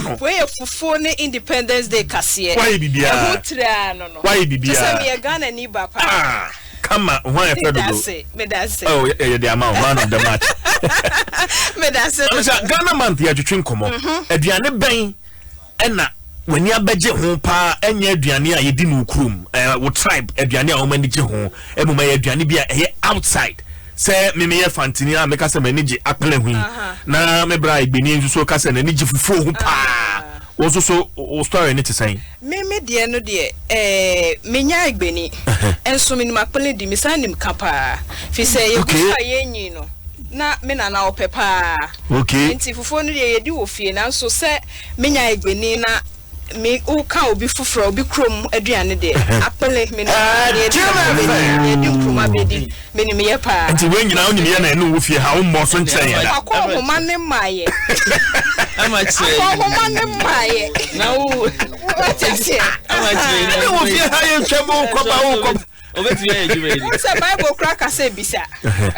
pano. We fufu ne Independence Day kasiye. Why bibia? Hutra no no. Why bibia? Just me Ghana ni ba pa. Ah, come on, why me that's oh, yeah, the amount man of the match. Me that's Ghana man the adwetwe nkomo. Aduane ben na when you beje ho pa enye aduane a yedi no krum wo tribe aduane a wo mani je ho emuma ye aduane bia outside say me fantini a meka se mani je akle hu na me bra igbeni nso so ka se na ni je fufu ho pa wo so o story ni tesen me de no de menya igbeni enso me ni makpele di misanim kapa fi se ye kufa ye nyi no na me na na opepa okay nti fufu no de ye di wo fie na nso se menya igbeni na me o ka obi fufuro obi krom aduane de apele me na ye di krom abedi me ni me ye pa nti we nyina onyi ye na enu wo fie ha wo mbo so nkyere ya akọ homa ne maye amache akọ homa ne maye na wo amache na wo fie ha ye twemo koba wo koba obeti ye jube ni se bible cracker say bisa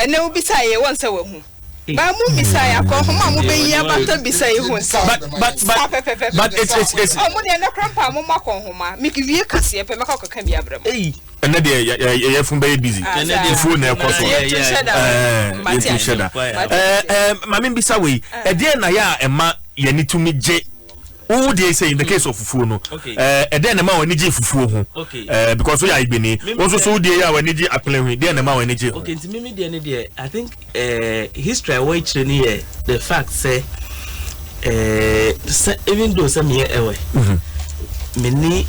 ene wo bisa ye won se wo hu ba mu bisa ya ko homa mu be yi abata bisa ye hu nsa but it's oh mu de na krampa mu makon homa mikivie kase pe meka kokka bia bram ene de ye fun be busy ene de phone na ekoso mama bisa we e de na ya ema ye ni tumi je who they say in the case of fufu no then na ma wani je fufu ho because we are igbeni also so dey ya wani je apple hu then na ma wani je okay nti mimi dey ne dey I think history we chere ni here the fact say even though some here ewe mini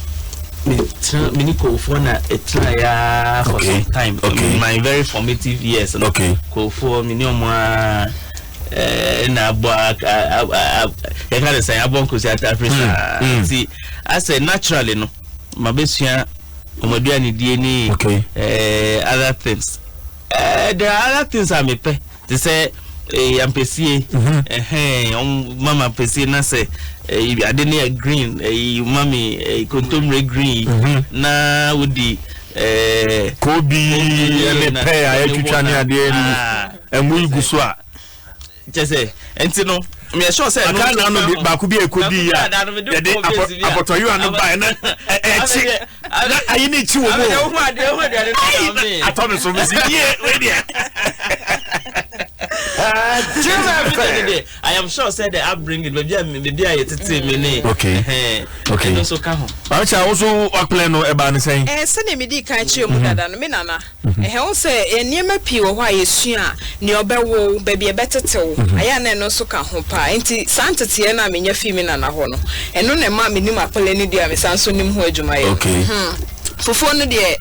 ko for na etra ya for some time my very formative years ko for mini omo na boa e ka say abonko si Africa see as a naturally no mabesua omodua ni die ni other things there are other things I me pe to say ampesie mama ampesie na say ade na green mami kontomre green na wodi kobi ele pe ayetwitwa ne ade ni emu iguso a Jesse, and no, me sure say no ba ku bi ekodi ya de apoto you and buy na ayi ni chi wo mo atono so me see we there I am sure say the upbringing maybe I tete me ne okay no so ka ho acha also plan no e ba ne sen se ne me di kan chi mu dada no me nana ho se eniema pi wo ho ayesua ne obewo ba bi e betetew aya na no so ka ho pa nti santete na me nya fi me nana ho no eno na ma me nim apele ni dia me sanso nim ho adwuma ye fufu no de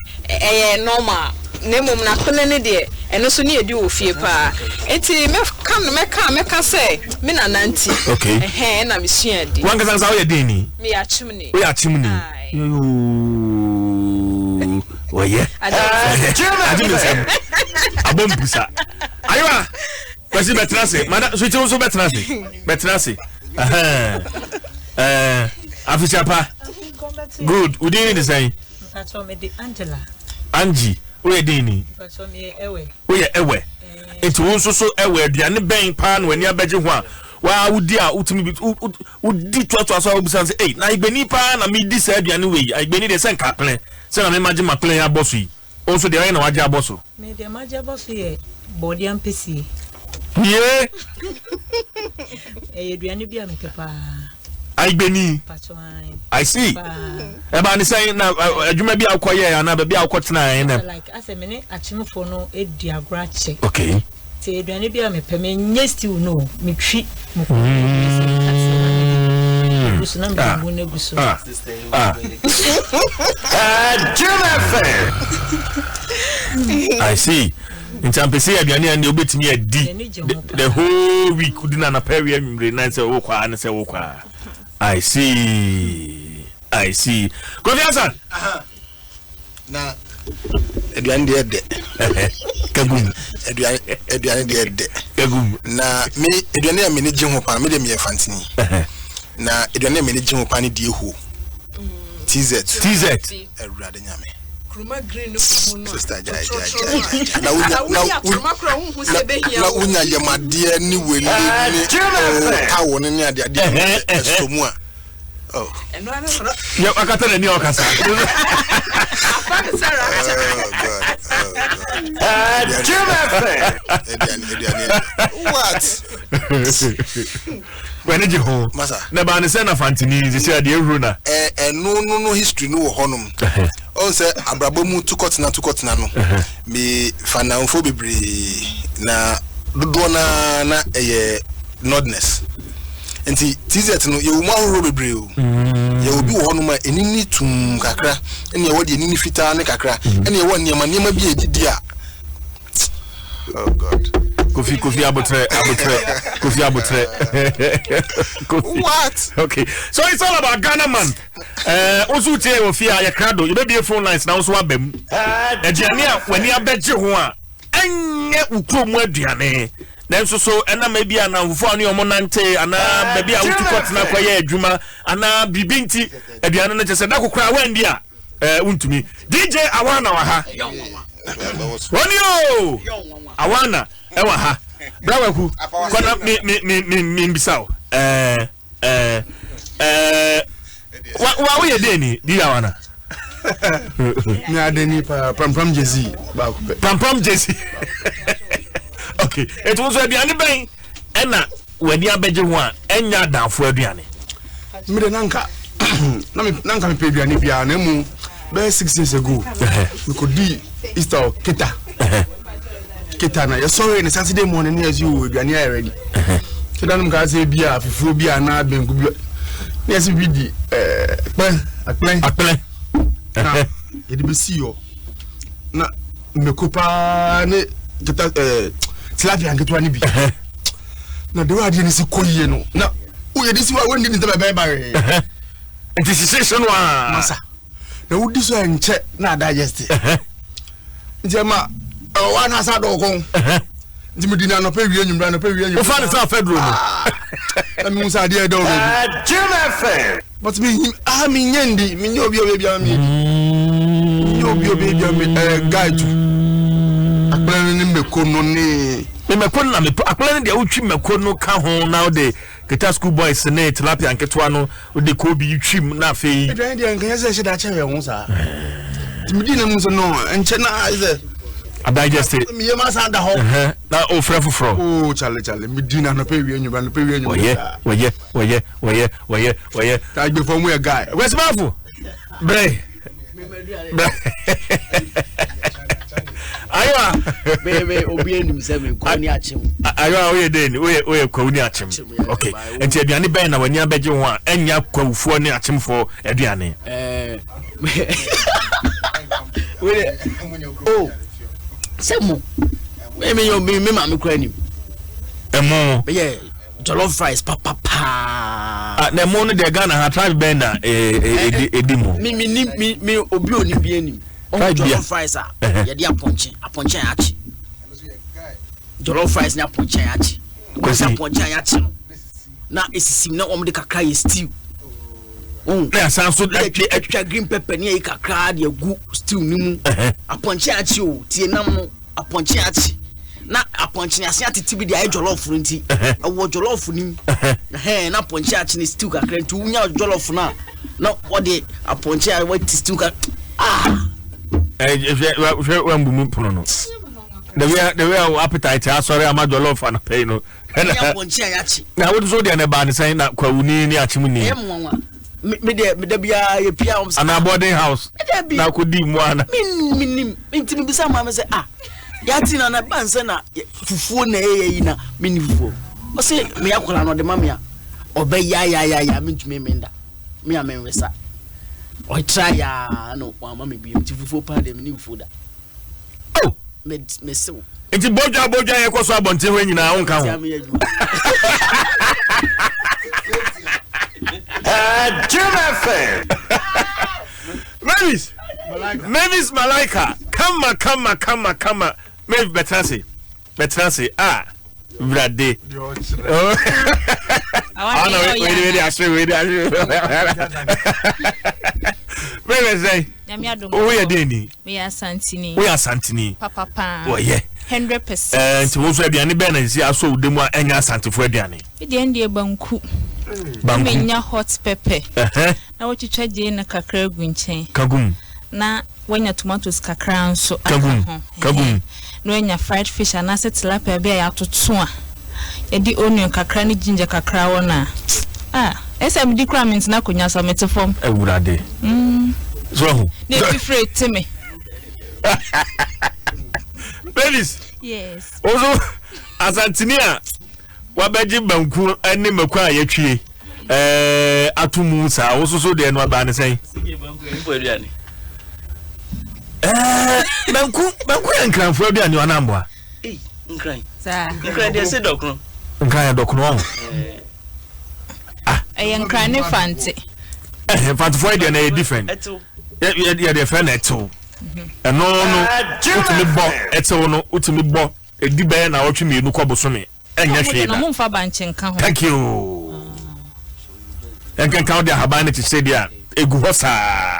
normal nemom na apele ni de eno so ne edi wo fie pa enti me ka say me na nanti na me sua di wan ka sa wo ye din ni me ya chimni we ya chimni oye Adom Nsem abom busa aywa kwasi betrase mada so chiwo so betrase afichapa good udini ni say so me di Angela Angie we dini so me ewe we ewe enti wo so ewe aduane ben pa na wani abeje ho a wa wudi a utimi bi udi to so obusan say eh na igbeni pa na me di sa aduane we igbeni de sen ka plan se na me maji maklan ya boss yi also de na waje aboso me de maji aboso ye body ampesi ye aduane bia me kepa igbeni I see e ba ni say na adwuma bi akoye ya na ba bi akotena ya na like ase me ne achimfo no edi agora che okay te aduane bia me pe me nye stew no me twi mo I see. In Champesi, Abiani and you bet me a D the whole week could not appear in the say Oka and say Oka. I see. Go there, now, Edwan dead. Kagum, Edwan dead. Kagum. Now, me, Edwan managing Hopan, made me a fancy. Now, Edwan managing Hopani, dear who? TZ, a rather yammy. Kruma green no sister ja na unya yamade ni weli ni tawo ni ade esomu a oh eno ana ya akata na ni okasa what when did you home na ba ne se na fantini ze se ade ehuru na no history no honum on say abrabomu tukotena no me fanamfo bebre na dodo na nordness enti tizet no ye wo ahoro bebre o ye obi wo honum a enini tum kakra ene ye wode enini fita ne kakra ene ye won niema bi edidi a oh god Kofi abotre what okay so it's all about Ghana man ozu tie ofia ya krado you be phone lines na so abam aduane a wani abeje ho a anye ukrom aduane na nso so ena ma bia na mfo ane omo nante ana ba bia utukot na kwaye adwuma ana bibinti aduane no chese da kokora wandi a untumi DJ Awana wa ha Onio Awana ewa ha brawa ku kona mi mbisao wa we deni di Awana mi adeni pam jezi ba ku pam jezi okay it was aduane ben ena wani abeje ho a enya danfo aduane mi de nanka mi pe aduane bia na mu be 6 years ago we could do Easter kita na you sorry na Saturday morning as you aduane are ready so dan mu ka say bia fufuo bia na bengu bia na yes bi di akplen na yedi be see yo na mekopa ne kita tilapia nketo ani bi na de wa de ni se koyie no na wo yedi si wa woni ni te be ba decision wa masa na wudi so enche na digest njema wa na sa do kon njimi dina no pe wie nyumra no pe wie nyumra o fa ne sa fedro no na mi musa de do no Jim but me mi nyendi mi nyobi obia mi nyobi obia mi guide akplan ni meko no ni meko na me akplan de utwi meko no ka ho na de keta school boys ne tilapia nketwa no de ko bi twim na afei edwan de nkan se hye da chewe ho sa timidi na mu so no enche na is a digest mi yema sa da ho na o frefufro oh chale mi dina no pe wie nyuba no pe wie nyuba oye ta gbe fo mu e guy where's bafu bre aywa bebe obi enim se me kwa ni achim aywa oye den oye kwa ni achim okay enti aduane ben na wani abeje ho a enya kwawufo ni achimfo aduane we oh semu me ma me kwa ni emo yeah jollof fries papa na mo no de Ghana ha tribe ben na edimo me obi oni bi enim jollof fries a ye de aponche achi jollof fries na aponche achi kwesi aponche achi na esisim na omde kakra ye stew na san so atwa green pepper ne ye kakra de agu stew ni mu aponche achi o tie nam no aponche achi na aponche ase atitibi de ay jollof nti awo jollof ni na aponche achi ni stew kakra nti unya jollof na wode aponche a what stew ka we mbumu pono no the way appetite sorry am jollof and pay no na aponche achi na wo so de na ba ne sai na kwawuni ni achim ni me de bia ye pia om ana boarding house na ko di mu ana minim intimi bisa ma me say ya tina na banse na fufuo na yi na mini fufuo o se me yakola no de mamia obe ya mintumi menda me amenwesa o try ya no wa mama bi mti fufuo pa de mini fufuo da oh me se enti boja ye ko so abonte ho nyina won ka ho Jim FM Mavis Malaika come Mavis betrasi Brade wait actually Mavis say Oh yeah deni. We are Santini. We are Santini. Papa. Oh yeah. 100%. Nti wo so aduane be na si aso demu anya asantefo aduane. E de ndie banku. Banku. Menya hot pepper. Na wo twitwa je na kakra gu nchen. Kagum. Na wanya tomatoes kakra nso. Kagum. No wanya fried fish and asset tilapia be ya toto a. E di onion kakra ni ginger kakra wona. SM di kra mint na konya so mete form. Ewurade. So who? Na be free teme. Ladies. Yes. Also Asantinia wabeji banku ene maku ayetwie atumu sa also de no aba ne sen. Banku yankranfo aduane wanamboa. Nkran. Sa. Nkran de se dokro. Nkran ya dokro. Nkran ne fante. Fante for de na different. Yeah, the friend eto. No utimi bo eto no utimi bo edi be na otwe me nu kwobosome enya hwe na. Mo mfa banche nka ho. Thank you. Enkan ka de haban ne tse dia egu hosa.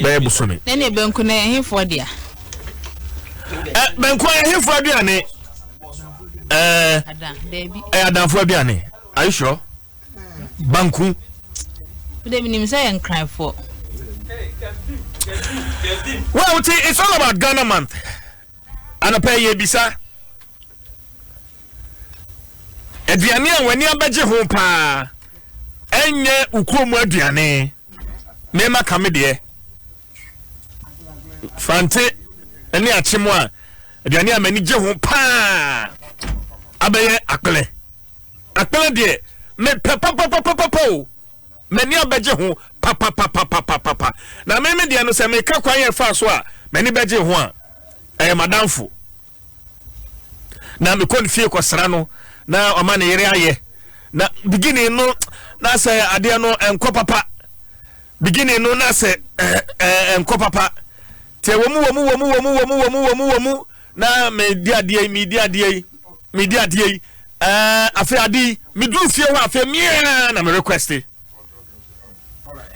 Be bosome. Na benku na ehefo dia. Benku ehefo aduane. Ada, Debbie. Adamfo aduane. Are you sure? Banku. Debbie nim say nkran for. Well, it's all about Ghana month. And I pay ye bisa. Aduane a wani abaje ho pa. Enye ukromu aduane. Mema kame de. Fante eni achemo a aduane a mani je ho pa. Abaye akle. Akle de me papa. Many abaje ho papa na me dia no se me ka kwan ye fa so a many baje ho a madamfo na me kon fie kwasra no na o ma ne yere aye na beginning no na se ade no enko papa beginning no na se enko papa te wo mu na me dia die afi adi me du fie ho afi mia na me request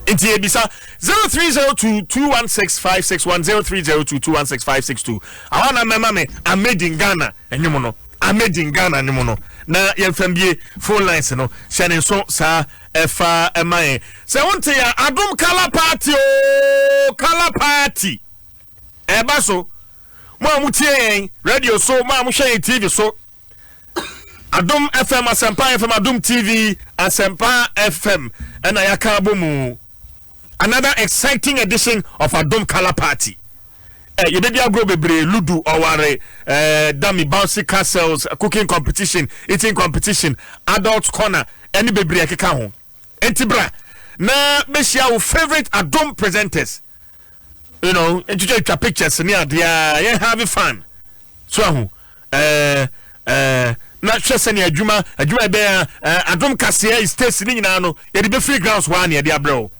Inti ebisa 0302216561 awana mema me amade in Ghana enyumo no amade in Ghana enyumo no na yemfambie phone lines no shane so sa efa emae se wonte ya Adom Color Party eba so mo amutie radio so mo amuhwe TV so Adom FM Asempa FM Adom TV Asempa FM and ayaka bomu another exciting edition of Adom Color Party. You baby agro bebre ludu or dummy bouncy castles, cooking competition, eating competition, adult corner, any bebre akeka ho. Entibra na besia our favorite Adom presenters. You know, and you take pictures near they having fun. So na chese ne adwuma be Adom Kasia state ni nyina no ye de be free grounds one ye de abro.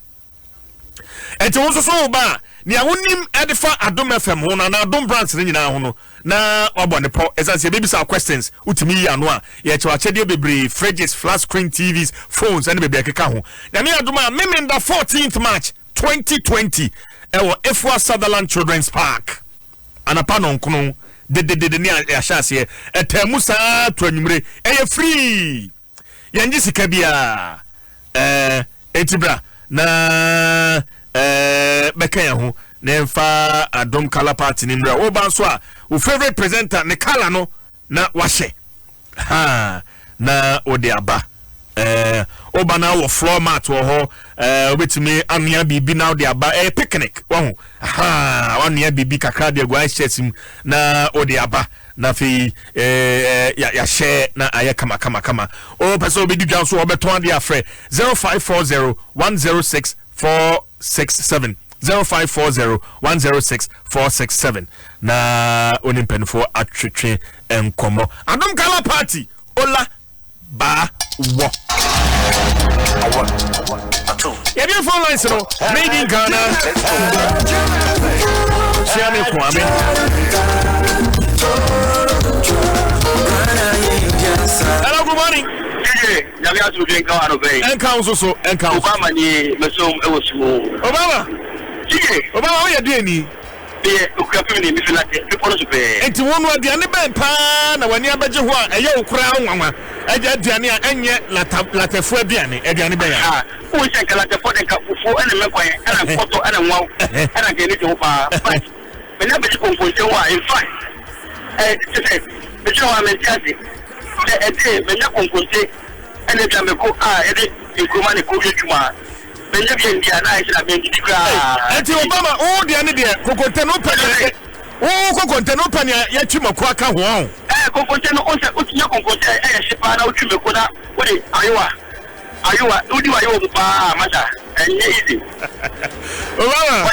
Enti won so ba ni ahonim edifa Adom FM ho na Adom brands ni nyina ho no na obone po esanse be bisa questions utimi ya no a ye che wachede bebre fridges flat screen TVs phones and bebre keka ho na me Adom a memenda 14th March 2020 ewo Efua Sutherland Children's Park anapa no nkono de ni ahase etemu sa to anwumre eye free yenji sika bia etibra na beka ho na mfa Adom Color Party ni mra wo ba so a wo favorite presenter ne color no na wahye na ode aba oba na wo floor mat wo ho obetimi anua bibi na ode aba picnic wo ho anua bibi kakra de gwa chesim na ode aba na fi ya share na aye kama o person obedi dwan so obeton de afre 0540106467 0540106467 na onimpenfo atwetwe enkomo Adom Color Party ola ba wo yeah, your phone lines no made in Ghana Siame Kwame hello good morning Yabi asu bien ka ano be enka so enka Obama ni mesom e wo sumo Obama Oba o ye de ni. Eh, ukafimi ni mifila te. People so be. Enti wonu aduane ben pa na wani abeje ho a eye okura nwanwa. Eje aduane a enye latefo aduane ben ya. Ah, o se kala te fo de ka fufu ene mekwan, ene foto ene nwaw. Ene ke ni te ho pa. Me na be konfonte wa in fact. Me sure wa me tiase. Me na konfonte ene bia me ko ede nkoma ne ko yedwuma. Me na bia ndia na ise na me ndi kra. Enti Obama o de ane de kokonte no panye. O kokonte no panye ya twimako aka ho. Konkonte no onse otinya konkonte shipa na otwimako na we ayowa udi wa yo pa mata enye easy. Obama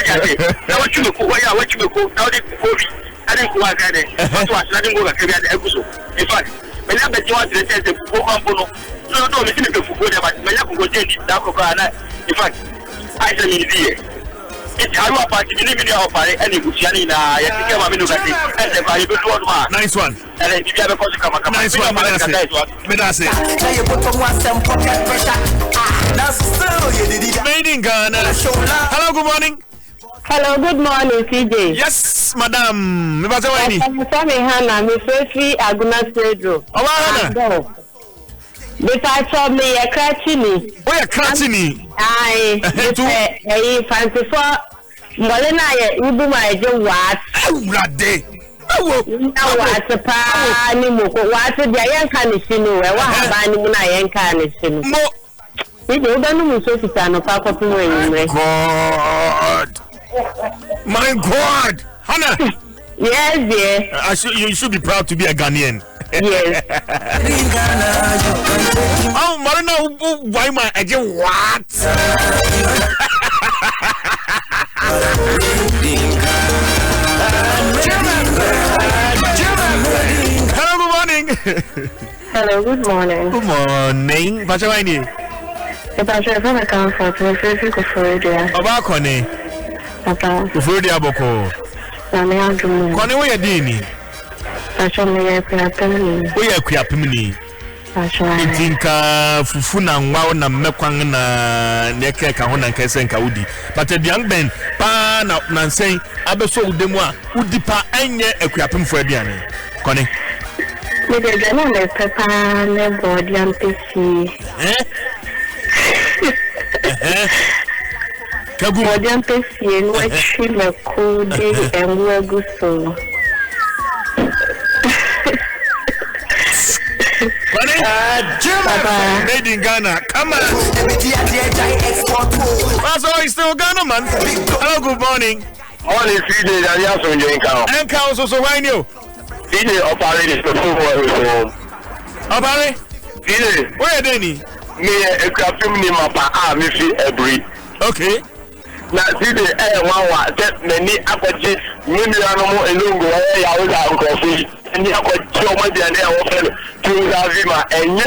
na otwimako wa ya otwimako na odi kobi ade ko aka de so asna de ngo ka kebia de eguso in fact me na be jiwa de tete fuko ambo no me tini be fuko de ba me na konkonte ndi da ko ka na in fact I say ni die it's how about the media of any Guciani na ya tike ma minu kati ese ba yibe to ma nice one ele di bia be ko kama nice one me da say made in Ghana. Hello, good morning. Hello, good morning, CJ. Yes, madam. Me ba se wa ni. I'm sorry, Hannah. Me free Aguna Pedro. Owa Hannah. Me pa me ya kratini. O ya kratini. Ai, fancy for Molena ye ibu ma eje wat. Awurade. Na wat pa ni moko wat dia yanka ni sinu we wa haba ni mu na yanka ni sinu. Mo. We dey ba no mu so fita no pa kopi mo enwe. God. My God. Hannah. Yes, dear. You should be proud to be a Ghanaian. Yes. Oh, Marina, why my idea what? Hello, good morning. Hello, good morning. Good morning. What's your name? About your phone account for Florida. About Connie. Papa. Florida Boko. Connie, where you doing? We are Kuapimini. Tinka Fufuna na Mekwan na Neke Kahona Kesen Kaudi. But a young man, Pa na say, Abeso Demois, Udipa Anya Equiapim for Diane. Connie. With the general pepper, no body and PC. Body and PC, and what she look cool, and we're good so. Made in Ghana, come on. That's all, still Ghana, man. Hello, good morning. All is CJ that you have to enjoy cow. And cows also why you? CJ operated the football. Opare? CJ, where are they? Me a crafting me mapa, me feel every. Okay. Now, CJ, one that many approaches, million and lungo, I was out of coffee. And you have so much and to Zavima and you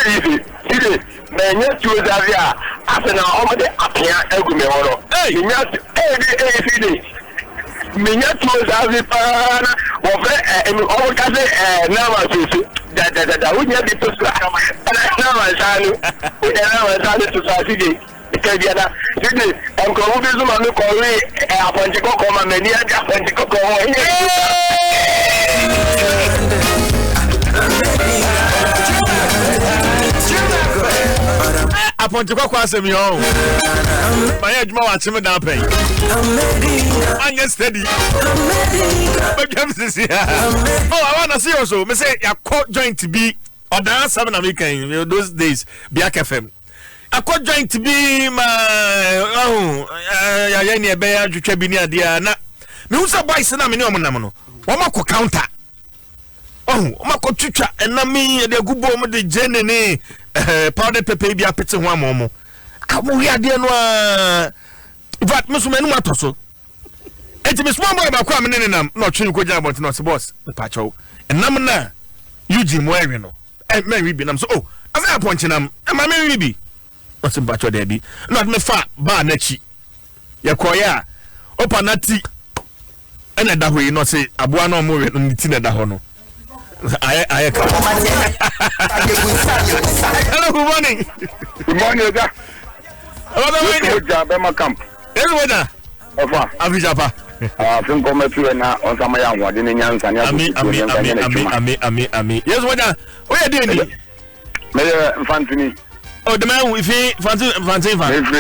see men to Zavia after now already appear Egumero. Hey, you not every Minya to Zavipan or all Cafe Nama that would not be to Nama to Saturday. Because you are Sydney and Corubism and Corey Appointico Coma Mania Appointico Appointico Quasem yo. My edge more watching me down pay. I'm just steady. Oh, I want to see also. Me say your court joint to be or dance 7 American those days Biak FM. I could join to be my any bear to Chebinia Diana. Musa boy Sana Minomono. Wamako counter. Oh, Mako Chucha and Nami, the good bomb, the Jenny, powder pepe be a pet one momo. Come here, dear no. But Muslim Matoso. It's a small boy about coming in and I'm not sure you could jump on the boss, the pacho. And Namana, Eugene Warino, and Mary Binam. So, oh, as I point in them, and my Mary be. What's in Bacho Debbie? Not me fat, bar nechi. Yakoya, Opanati, and a dahu, not say, Abuano more than Tina Dahono. I hello, good morning. Good morning, hello, Bema Camp. Hello, Ofa. Abijapa. Fin come to na on sama ya wode ne nyansa ne Ami. Yes, what are you doing? Me Fantini. Oh, the man with Fancy. Me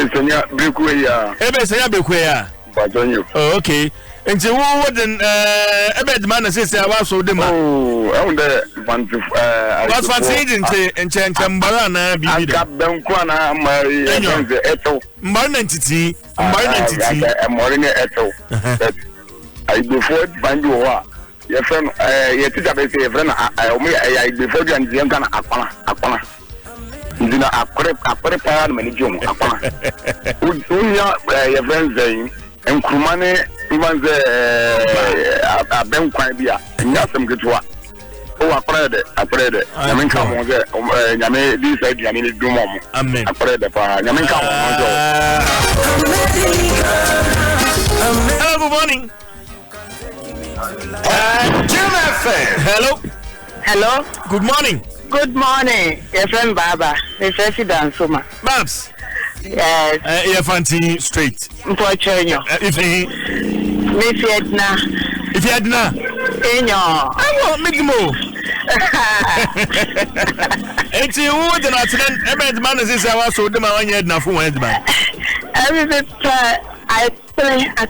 senya breku ya. Ebe senya breku ya. Batonyo. Oh, okay. And so what then ebe the man say I was so dem. Oh, I wonder Fancy was Fancy in Chambara na bibi. Aka benku na mari eto. Mbara entity. Morning eto. I before banjo wa. Your friend your teacher be say friend I before you and them kana akwana. Ndina akore pa na manage mu akwana. Unya your friend saying enkrumane ibanze abenkwan bia nyasem ketwa. O akore de. Nyame ka mo ze nyame di side nyame ni dumo mo. Amen. Akore de pa nyame ka mo zo. Hello, good morning. Hello. Good morning. Good morning. Your friend Baba. The president Suma. Babs. Yes. Yeah, fancy straight. Mpochonyo. If you had na. Enyo. I won't make more. It's you would not send man as I was so the man yet now for one man. Every I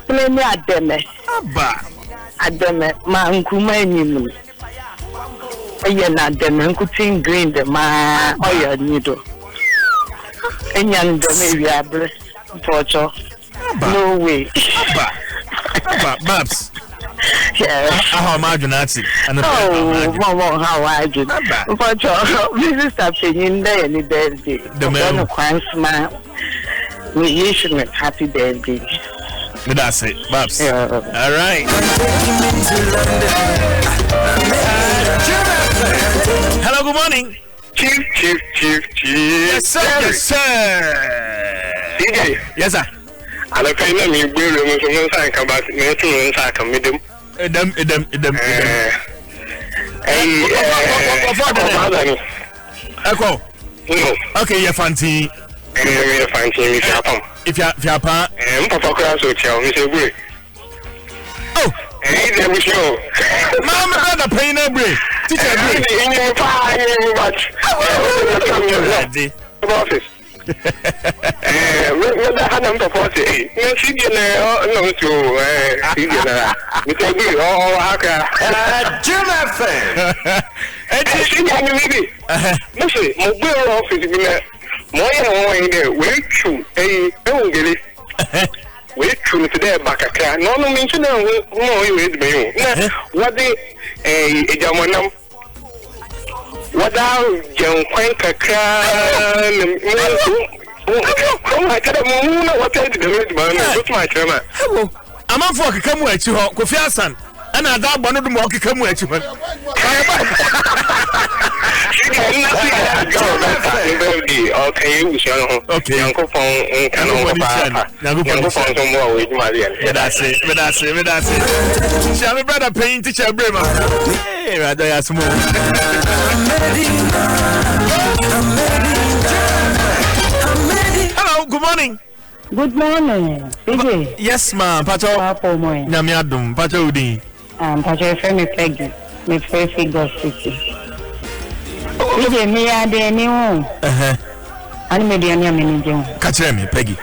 play me at them. Adem ma nkuma enyim eye na adem nkutin green de ma oyo nido enya ndem ewiabre pocho no way Babs yeah how imagine that and mama how I do pocho this is happening there any birthday the man kwansma we wish him happy birthday. That's it, Babs. Yeah. All right. Hello, good morning. Chief. Yes, sir. DJ. Yes, sir. Ala kai na mi gbere mo so mo san kan ba me tun mo san kan mi dem. Edem. Echo. Okay, you're fancy. You're fancy, mi fiapam. If you're pa. Papa kura so chia, mi se gbere. Oh. They will show. Mama got a pain every. Teacher, office. When I had number 40, no, she didn't know to Jim FM. And she didn't maybe. Listen, mobile office, more in there, wait to a don't wait to today back a car. No, mention no, you with me. What they a Jamanam. What out young quack a car? I can't move. What I did the man. What's my chairman? I'm on for come with you, Kofiasan. And I don't want to walk come with you. Okay, Uncle Pong can that's it. Shall we brother paint teacher Bremer? Hey, rather as more. Hello, good morning. Good morning. Yes, ma'am. Pacho. Nyamiadum. Pacho Udi. Pacho Femi Peggy. Me Figure City. Me are the new. I'm mediania manager. Catch me, Peggy.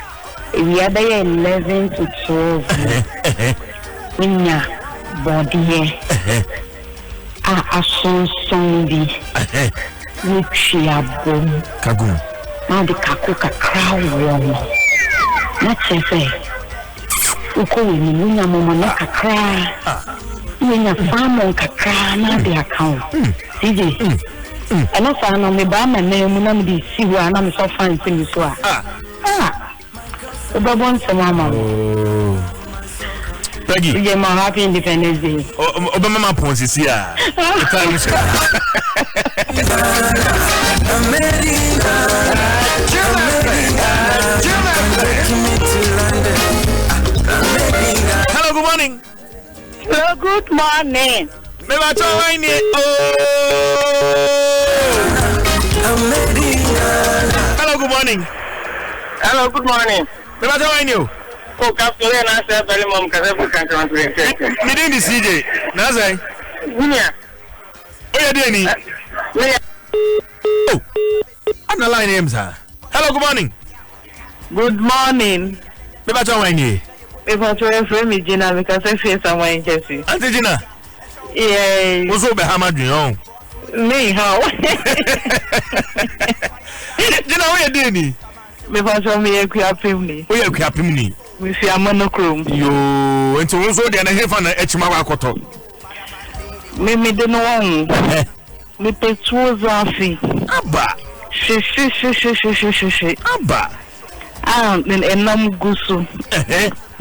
We are there 11 to 12. Winya body. A songi. Which ya boom. Kagum. Now the kakuka crowd warm. Not say. Uko winya mama na kakra. Winya farm kakra na the account. CJ. And also, I know me by my name, I'm the see where I'm so fine to this one. But once a mama. Peggy, you're my happy Independence Day. Obama Ponzi, yeah. Hello, good morning. Hello, good morning. Hello, good morning. Hello, good morning. How are you? ko kapsule na se bele mom ka se bukan kan tire. Me dey CJ. Na say. Dunia. Oya dey ni. Oh. Ana line name sir. Hello, good morning. Good morning. Me ba twa wan ni. If I try for me Gina because I feel someone in Jesse. Auntie Gina. Yeah. Wo so be ha madun on. Me how? Gina we dey ni. Me fa so me akuapim ni. We akuapim ni. We fi amonokrom. Yo, enti wo so dey na hefa na echima wa akoto. Me de no won. Me petuo zafi. Aba. Shi. Aba. Enam gusu.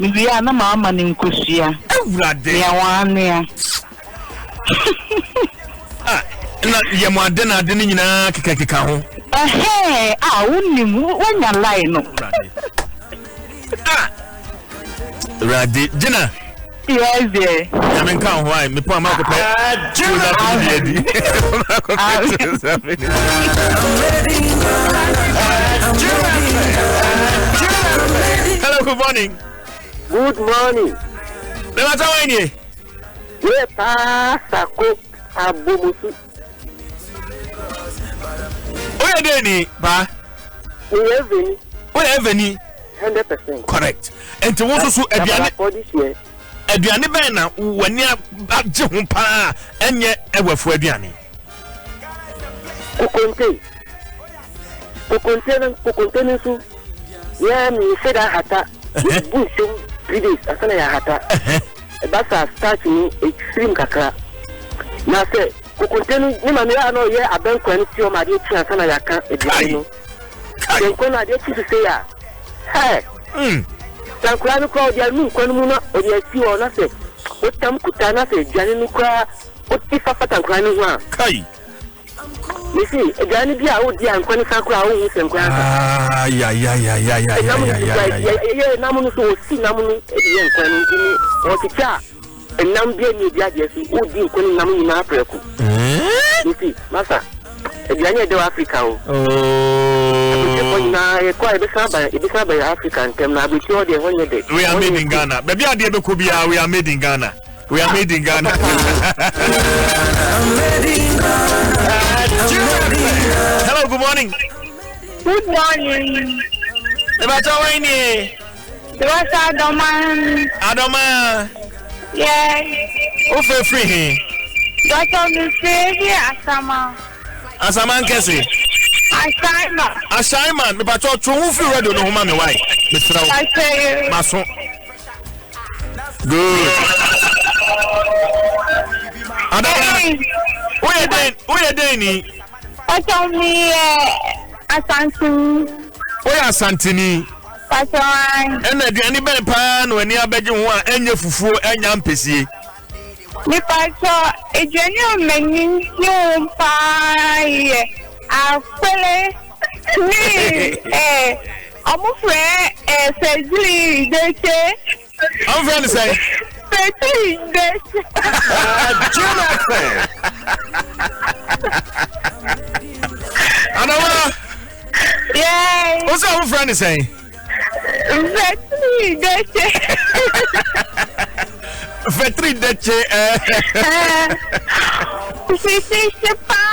Me bia na mama ni nkosia. Ewurade. Ya wane. Na ye mo ade na ade ni nyina keka ho. Unim wonya line no. Rade Gina. Yes, yeah. I mean kan why me po amako pe. Hello, good morning. Good morning. Le mata wani. We pa sako abumusu. Oya dey ni ba. We eveni 100%. Correct. Enti wo so aduane for this year. Aduane ben na wani agye ho pa enye ewafo aduane. Kukonte nso. Yeah, me said I had that. Bushum 3 days. Asana ya hata. Basa start ni extreme kakra. Na say kukonte ni ma me ano ye abenko ni ti o ma de ti asana ya kan edie no. Denko na de ti say ya. Hey. Tankura no kwa dia nu kwanu mu na odi asi o na say o tam kuta na say jani nu kwa o ti fafa tankura ni ho a. Kai. Misi, jani bi a o di an kwani sakura o hu sen kwa. Ya. Namu no so si namu ni edi en kwani ni o ti cha. Enam bi ni dia dia si o di kwani namu ni na apreku. Misi, masa. Jani e do Africa o. Na e kwa e be saba African tem na abuti o de honye de. We are made in Ghana. Baby ade be ko bia we are made in Ghana. We are made in Ghana. Hello, good morning. Good morning. Ebata wani. Dwaso Adoma. Yes. O fe free. Dwaso Nsem Asama nkese. Assignment me pato to who feel ready no homa me why. Me throw. I say Maso. Good. Adoma. Where dey ni? Pato me Asantini. Pato Ena aduane ben pa na wani abegye ho a enye fufuo enya mpesie. Me pato eduane mani yo pa ye. Afele ni amufre sejili dete. I'm friend say Sejili dete. Adoma. Yeah. What's our friend say? Sejili dete. Vetri deche Sisi pa.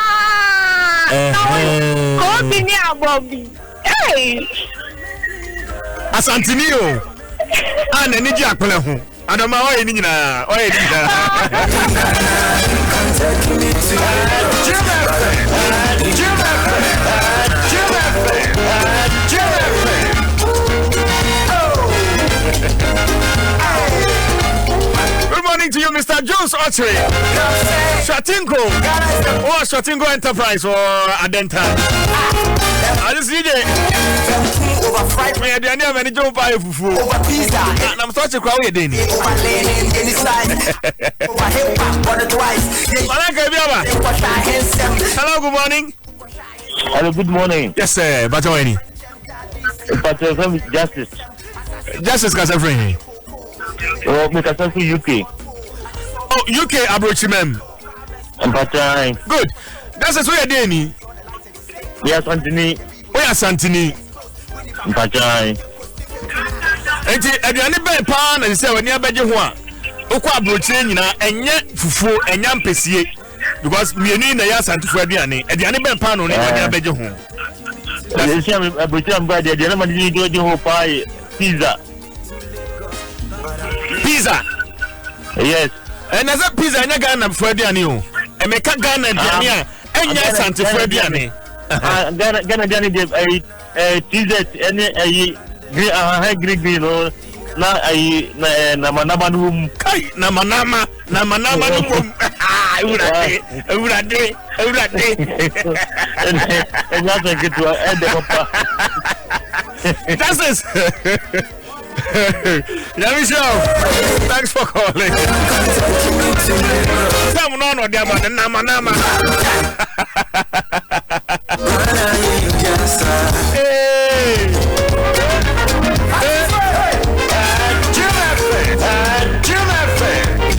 Ko bini abobi. Hey. Asantini o. Ana ni ji akpele ho. Adoma o ye ni nyina. O ye ni nyina. Good morning to you, Mr. Jones Archery. Shatingo. Oh, Shatingo Enterprise or Adenta. I just see it. Me ade ani amani jo pa efufu. Na I'm such a crowd here dey. Hello, good morning. Hello, good morning. Yes, sir. Batawani. Justice. Justice ka friend. Oh, me ka UK. Oh, UK abrochimem. Good. That's where you dey ni. Yes, Anthony. Where Santini? enti aduane ben pa na se wani abeje ho a okwa abrochire nyina enye fufuo enya mpesie because mienu na ya santufu aduane ben pa no ne wani abeje ho Esi abrochire mba de na mani do ho pa pizza. Yes. Na za pizza nya Ghana fu aduane o emeka Ghana aduane a enya santufu aduane Ghana de pizza ene green no na na manama no kai na manama no urade enyaza kitu ende papa that's it. Yamisho, thanks for calling. Some no diamond nama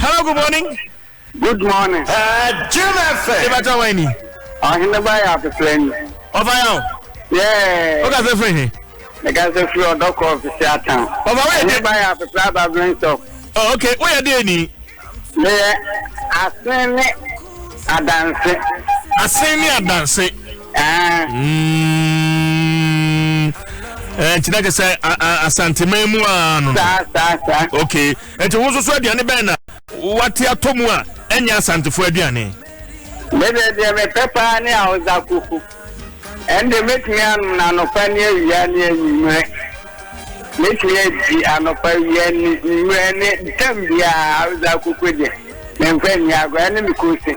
Hello, good morning. Good morning. Ibata wani. Ahina baya pe friend. Ofayo. Yeah. Oga se friend. The guy say free doc office atan. Ofayo dey baya pe plaba brains of. Oh, okay. Where you dey ni? Yeah. Asene adanse. Tinaka say asante memu anu. Sa. Okay. Enti wo so aduane ben na wate atomu a enya asantefo aduane. Me pepper ni auza kuku. Ende metimi anu na no pa ni awia ni anyimre. Metimi adi anopa awia ni nwre ni tambia auza kuku de. Me mfa ni agwa ni mikosi.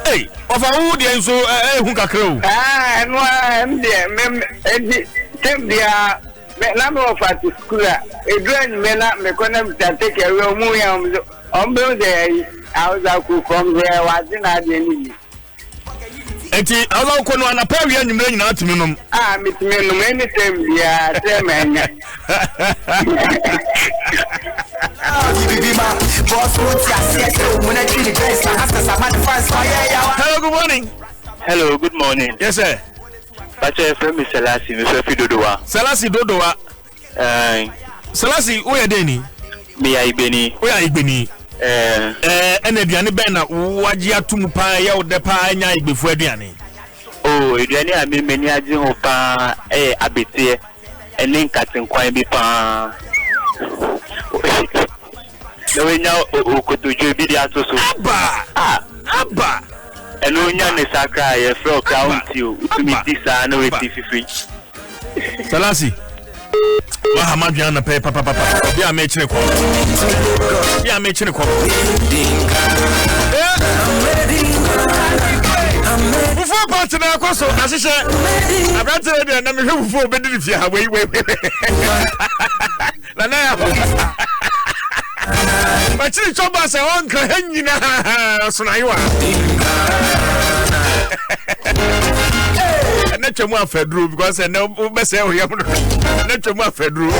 Hey, ofa wo de nso hu kakra o. No mde edi tambia na me ofa to school a edran me na me kona take away mu ya ombe de auza kuku ombe wazina de ni. Enti awu ko no anapa wi anyimre nyina atimi nom. Mitimi nom anytime bia temanya. Hello, good morning. Hello, good morning. Yes, sir. Pacha FM Selasi, me fe Dodowa. Selasi Dodowa. Selasi, wo ye deni? Me ya Ibeni. Wo ya Ibeni. Ene aduane ben na waji atum pa ya wo de pa nya igbefu aduane. Oh, aduane a me mani agi ho pa abete ene nkatenkwan bi pa. No nya okotojo bi dia to so. Aba. Eno nya ne sakra ye fro county o. Utumi disa na we fifi. Selasi. Wa hamadua na pe papa bi a me chire ko. Before party na ko so asise abrante de na me hwe before be di fia we na ya ma chiri choba se on ka hanyina so na yiwa na twemu afadru because na be se ho yam na twemu afadru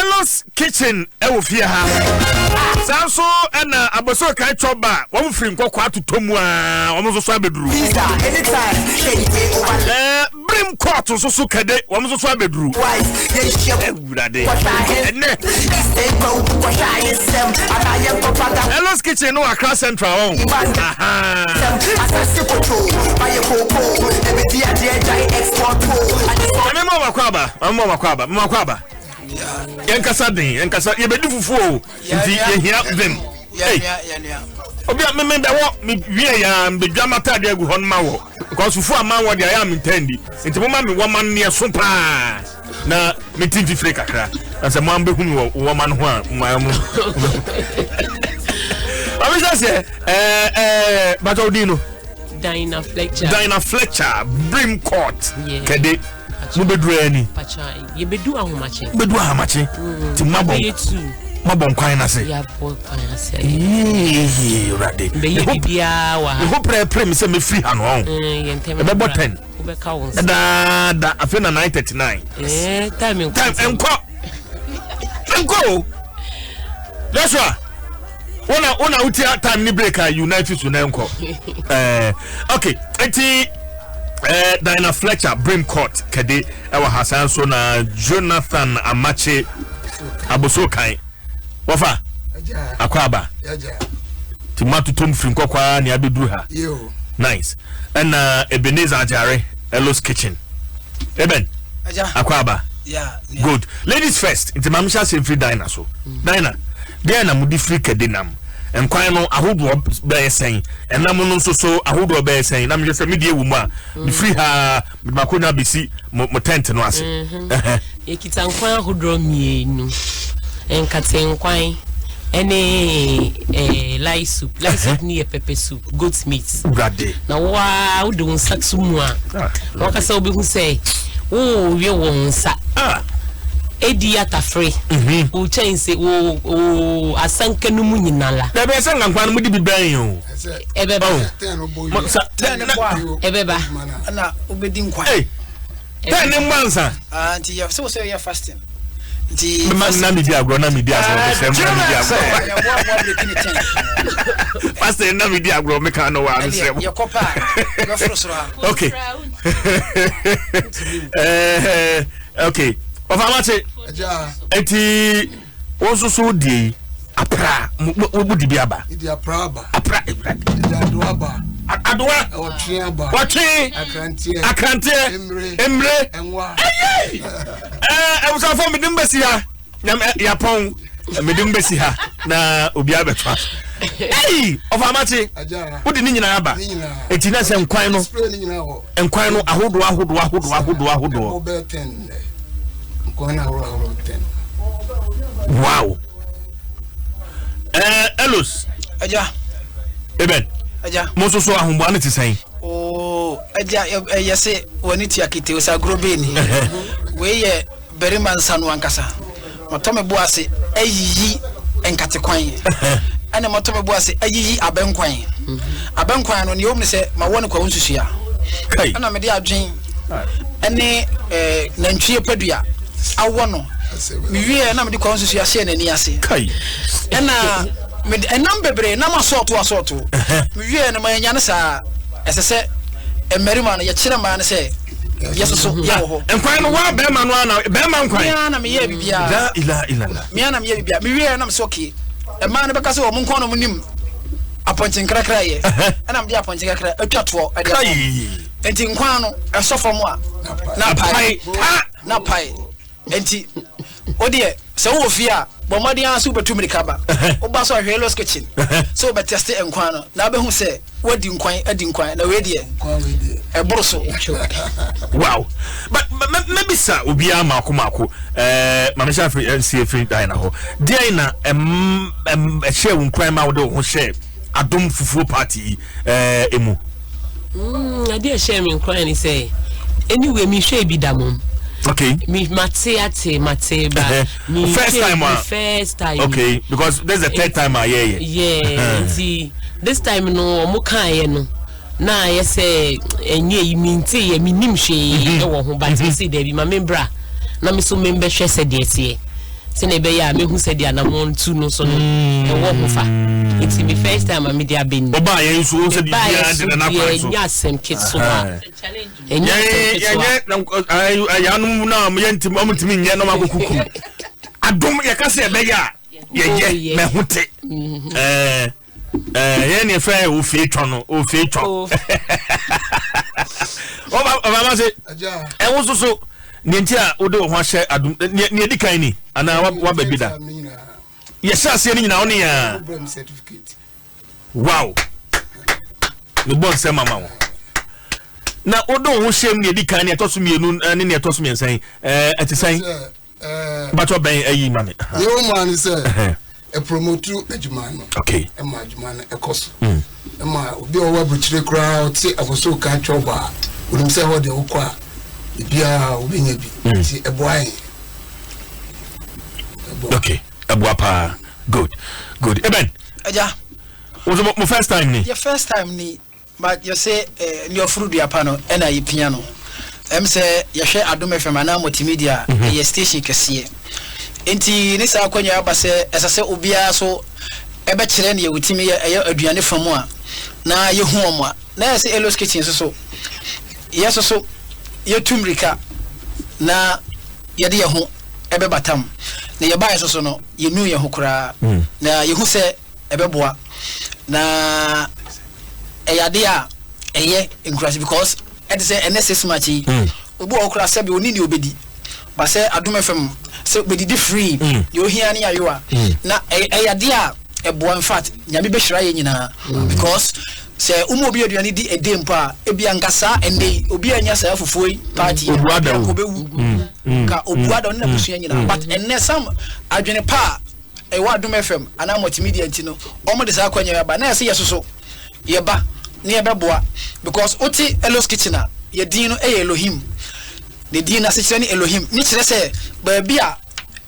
Elos kitchen ewofie ha sanso na aboso kai choba wo mfiri nkokwa atotomu a wo so abeduru brim court so kade wo so abeduru ewurade Elos kitchen no Accra Central makwaba Yankasa yebedi fufu nti yehia them obi a me da wo me wie ya mbedwa mata de agu hon ma wo because fufu ama wo de I am intendi nti mo ma me wo man ne so pa na me tinti free kakra na se mo am behunu wo man ho a mo Abisha se but odino Dina Fletcher Brim Court kede mo bedru ani pacha ye bedu ahomache ti mabon kwan na se ya bo kwan na se rade be ye bibia wa ho pre me se me free ha no ye ntem be bo 10 be ka won da afena 9:39 time enko Joshua Ona utia time ni break a United to na enko okay enti Diana Fletcher Brim Court kede ewa hasan so na Jonathan Amache aboso kan wafa akwaba timatu tom frin kokwa ne abeduru ha nice and Ebenezer Ajare Elos Kitchen Eben akwaba good ladies first into mamisha say free Diana so Diana there na mudi free kede nam enkwan no ahodo be sen enam no nso so ahodo be sen na me say me die wu mu a me free ha me makonya besi mo tent no ase ekita nkwan ahodo mienu enkate nkwan ene lice soup ni pepper soup goat meat brade na wa wo de nsaksu mu a wakasa obi hu say wo wie wo nsa edi atafre o chense o asanka no munyinala da be senga nkwan mu di biban yo ebeba ebeba na obedi nkwan ten ne mwansa anti ya so ya fasting nti na media agro be sem na media agro fasting na media agro me kan no wa be sem ya kopa go frusra okay okay of amache eti wonsusu di apra obudi bi aba idi apra adwa watwe akrante emre enwa e so for medim besi ha ya pon medim besi ha na obi abetwa of amache odi ni nyina aba eti na se nkwan no ahodo wow Elos aja Eben aja moso so ahombo ane ti san aja yese woni ti akite o sa grobeni we ye berima nsanu ankasa motome boase ayiyi enkate kwan ane motome boase ayiyi abenkwan no ne omni se ma woni kwa unsusua kai ana me de adwen ane nantwie padua awono mi wie na me de kwa unsusua se na ni ase kai ena enam bebre na masoto mi wie na manya ne sa esese emerima na ye kire ma ne se yesoso ya wo enkwan no wa be ma no ana be ma nkwan ya na me ye bibia la ila mi ana me ye bibia mi wie na me soki e ma ne beka se wo nkwan no munim apontin krakra ye ana me dia apontin krakra atwato ade kai enti nkwan no esofo mu a na pai enti odie se wo fia bomadi an su betu mirikaba oba so ahwe Elos Kitchen so be test enkwan no na be hu se wadi nkwan na we die e boroso wow but maybe sir obi ama akomako mama sha free Diana ho Diana share nkwan ma wo de ho share Adom fufuo party emu ade share me nkwan ni say anyway me share bi damom. Okay. Me mate ba. Me first time. Okay, because there's the third time I hear you. Yeah. See, this time no mo kan ye no. Na ye say enye yi minti ye minim hwe e wo ho but me say there be my membra. Na me so member hwe se de tie. Se na be ya me hu se de anamon tu no so no. E wo ho fa. It's me first time I media been. Oba ye so se de bia de na kwa so. Ya sem kit so ma. Enye ayanu na me yentim omtimi nye no makokuku. Adom ye ka se be ya ye me hote. Ye ne fa o fe twa no o fe twa. Oba ma se e wo so nti a wo de ho ahye Adom ne edikan ni ana wa ba bida. Yes, I see any now. Wow. The boss say mama. Na odo ho shem ne di kan ne etoso mienu ne ne etoso mien san ati san but oben ayi mame. Yo man say e promote adwuma no. Okay. E ma adwuma no ekoso. E ma obi o wa buchire kra o ti afoso ka choba. Unim say ho de wo kwa e bia obi nya bi. Ti e boai. Okay. Abuapa good Eben aja was my first time ni your first time ni but you say your fruit dia pano na yi piano say you share Adom FM na multimedia your station kese enti ni sa akonya aba se esase obia so ebe kire ne yewutimi ye aduane famu a na ye hu omo na say Elos Kitchen so yes so ye tumrika na ye de ye ho ebe batam na ye ba so no ye nu ye ho kura na ye hu se ebe boa na eyade a eye encourage because it is a NSS match obo okura se be oni ni obedi ba se Adom FM se obedi di free you hear ni ayo na eyade a ebo in fact nyame be hira ye nyina because se obi aduane di edempo a ebia nkasa ende obi anya sa afofoi party ko bewu ka obuada na busua nyina but enne sam adwene pa ewa Adom FM ana multimedia ntino omo de sa kwanya ba na se yesoso ye ba ne ye beboa because oti Elos Kitchen a ye din no Elohim the din na se kire ni Elohim ni kire se ba bia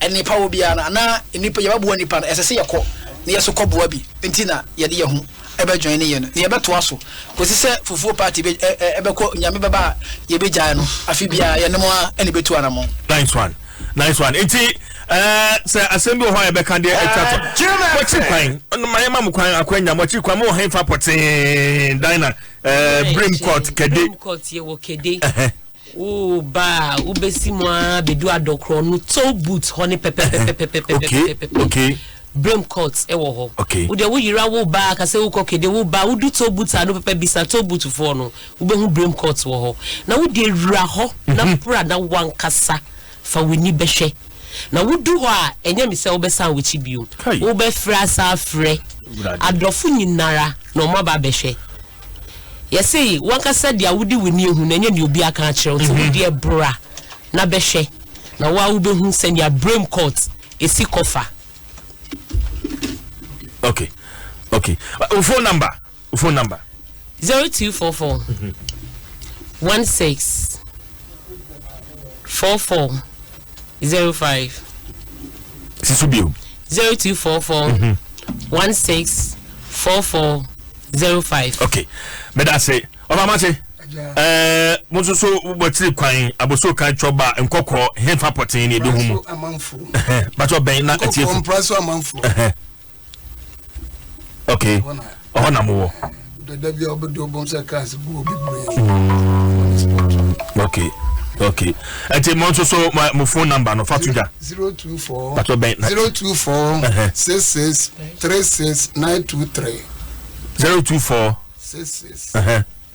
enipa wo bia na enipa ye beboa nipa na esese ye kɔ ne ye so kɔ boa bi ntina ye de ye hu ebe join ne ye no ne ye beto aso kosi se fufuo party be ebe kɔ nyame beba ye be gya no afi bia ye ne mo eni betu anamo. Nice one. Enti say assembly ho e be kan de etwato. Wachi kwan. My mama kwan akwanya wachi kwan mo hen fa potin dina brim court kede. Brim court ye wo kede. Oh ba ubesi mo bedu adokro no toe boot honey pepe. Okay. Brim court e wo ho. Okay. Wo de wo yira wo ba ka se wo kokede wo ba wo du toe boot ado pepe bisa toe boot fo no. Wo be hu brim court wo ho. Na wo de wura ho na pra na wankasa fa weni behwe. Na wudu ho a enye mi se wo be san wechi bio wo be fra sa frɛ adɔfo nyinara na ɔmo ba behwe yesi wankasa dia wudi weni ehu na enye ni obi aka akere wo wudi ebra na behwe na wa wo be hu se dia Brim court esi kofa. Okay phone number 0244 16 44 05 Sisubio 0244 16 44 05. Okay, me da say Obamache mo so botiri kwan aboso kan choba nkokɔ hemfa potin ni de humu but oben na atie fu compresso amanfo okay na mo da bia obedo bom se class bu obi okay ati mo so mo phone number no fatuja 024 but oben 024 66 36 923 024 66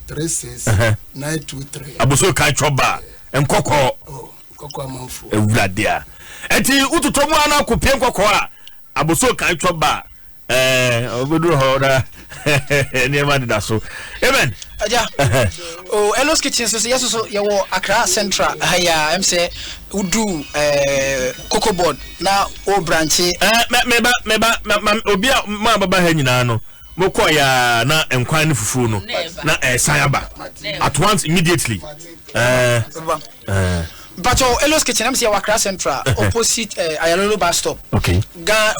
36 923 aboso kan choba nkokɔ amanfo ewurade a ati ututomu ana kopie nkokɔ a aboso kan choba obedu ho da ni ma de da so amen aja o Elos Kitchen so yes so ye wo Accra Central haya em say udu cocoa board na o branch meba obi a ma baba ha nyina no mokɔ ya na enkwan ne fufuo no na sayaba at once immediately but Elos Kitchen am say Accra Central opposite Ayalolo bus stop. Okay.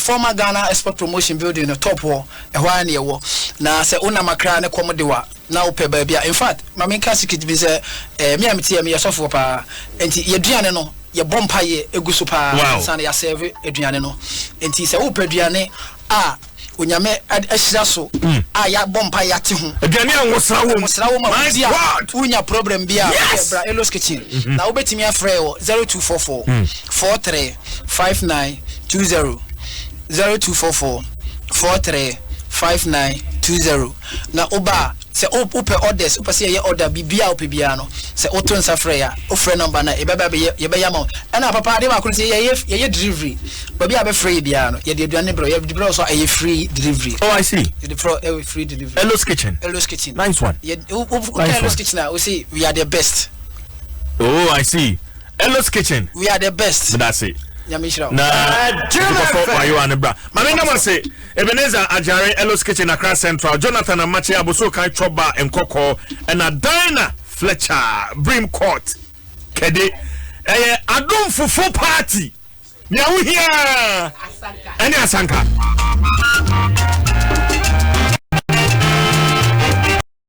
Former Ghana Export Promotion Building the top wall ehwa na yewo na say una makra ne komodewa na ope ba bia in fact mama nka sikit bi say me amtie me yesofo pa enti yeduane no ye bompa ye eguso pa sana ya serve eduane no enti say ope eduane a onyame ahira so a ya bompa ya te ho aduane anwosra wo ma dia unya problem bia bra Elos Kitchen na obetimi afrɛ wo 0244 43 59 20 0244 43 59 20 na oba se ope orders opa se ye order bibia ope bia no se oton safre ya ofre number na ebeba be ye be yama na papa de ba ko se ye delivery ba bia be free bia no ye de aduane bro ye de so ye free delivery. Oh, I see. Ye de free delivery. Elos Kitchen. Nice one. Ye Elos Kitchen we say we are the best. Oh, I see. Elos Kitchen. We are the best. But that's it. Na you and bra. Mama na say Ebenezer Ajare Elos Kitchen Accra Central Jonathan Amache Aboso kan choba nkokɔ and Dina Fletcher Brim Court Kede Adom fufu party. Nya wo here. Any asanka.